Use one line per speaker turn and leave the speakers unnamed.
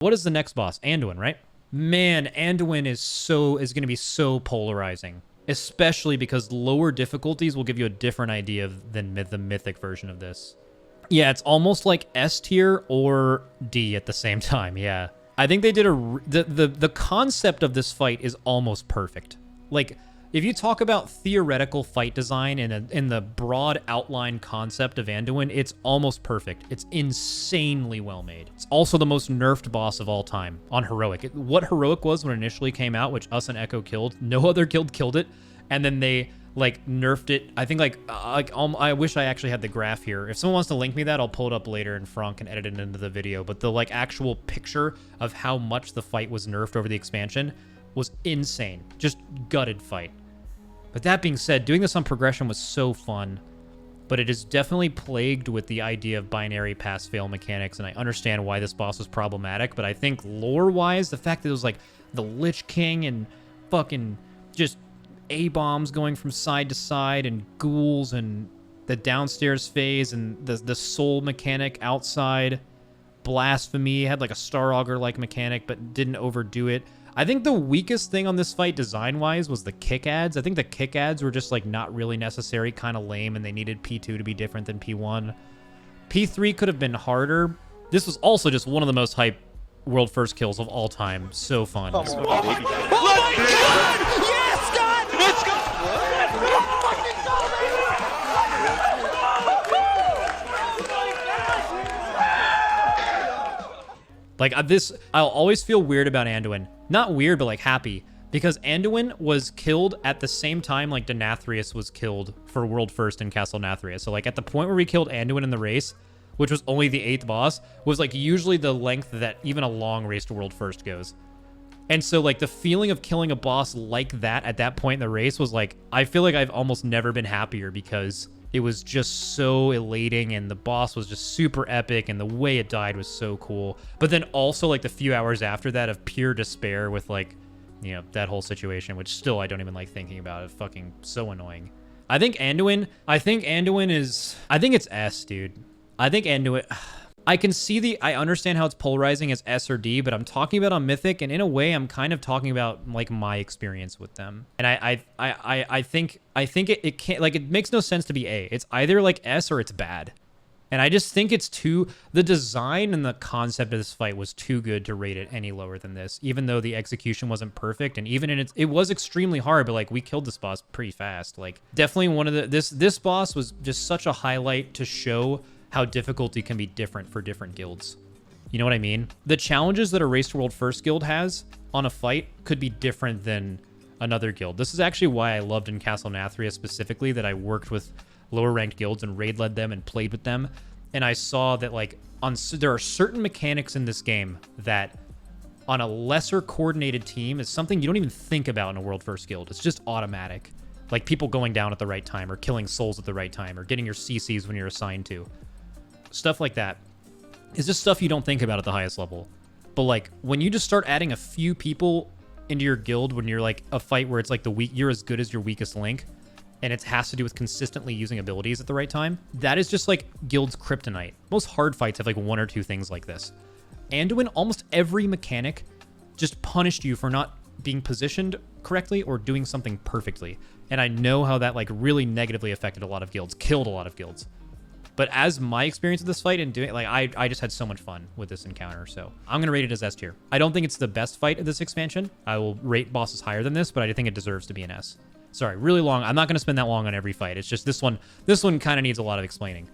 What is the next boss? Anduin, right? Man, Anduin is going to be so polarizing, especially because lower difficulties will give you a different idea than the mythic version of this. Yeah, it's almost like S tier or D at the same time. Yeah, I think they did the concept of this fight is almost perfect. Like, if you talk about theoretical fight design in the broad outline concept of Anduin, it's almost perfect. It's insanely well made. It's also the most nerfed boss of all time on Heroic. What Heroic was when it initially came out, which us and Echo killed, no other guild killed it, and then they like nerfed it. I think I wish I actually had the graph here. If someone wants to link me that, I'll pull it up later and Frank can edit it into the video. But the like actual picture of how much the fight was nerfed over the expansion was insane. Just gutted fight. But that being said, doing this on progression was so fun, but it is definitely plagued with the idea of binary pass-fail mechanics, and I understand why this boss was problematic, but I think lore-wise, the fact that it was like the Lich King and fucking just A-bombs going from side to side and ghouls and the downstairs phase and the soul mechanic outside, blasphemy, had like a Star Augur-like mechanic but didn't overdo it. I think the weakest thing on this fight design-wise was the kick ads. I think the kick ads were just like not really necessary, kind of lame, and they needed P2 to be different than P1. P3 could have been harder. This was also just one of the most hype world first kills of all time. So fun.
Oh my God! Yes, God! Let's go!
Like this, I'll always feel weird about Anduin. Not weird, but like happy. Because Anduin was killed at the same time like Denathrius was killed for World First in Castle Nathria. So like at the point where we killed Anduin in the race, which was only the 8th boss, was like usually the length that even a long race to World First goes. And so like the feeling of killing a boss like that at that point in the race was like, I feel like I've almost never been happier because it was just so elating and the boss was just super epic and the way it died was so cool. But then also like the few hours after that of pure despair with like, you know, that whole situation, which still I don't even like thinking about. It's fucking so annoying. I think it's S, dude. I think Anduin, I understand how it's polarizing as S or D, but I'm talking about on Mythic, and in a way, I'm kind of talking about like my experience with them. And I think it can't, like, it makes no sense to be A. It's either like S or it's bad. And I just think the design and the concept of this fight was too good to rate it any lower than this, even though the execution wasn't perfect. And even it was extremely hard, but like we killed this boss pretty fast. Like definitely one of this boss was just such a highlight to show how difficulty can be different for different guilds. You know what I mean? The challenges that a Race to World First guild has on a fight could be different than another guild. This is actually why I loved in Castle Nathria specifically, that I worked with lower ranked guilds and raid led them and played with them. And I saw that like there are certain mechanics in this game that on a lesser coordinated team is something you don't even think about in a World First guild. It's just automatic. Like people going down at the right time or killing souls at the right time or getting your CCs when you're assigned to. Stuff like that is just stuff you don't think about at the highest level. But like when you just start adding a few people into your guild when you're like a fight where it's like you're as good as your weakest link, and it has to do with consistently using abilities at the right time, that is just like guild's kryptonite. Most hard fights have like one or two things like this. Anduin, almost every mechanic just punished you for not being positioned correctly or doing something perfectly. And I know how that like really negatively affected a lot of guilds, killed a lot of guilds. But as my experience with this fight and doing, like, I just had so much fun with this encounter. So I'm going to rate it as S tier. I don't think it's the best fight of this expansion. I will rate bosses higher than this, but I think it deserves to be an S. Sorry, really long. I'm not going to spend that long on every fight. It's just this one kind of needs a lot of explaining.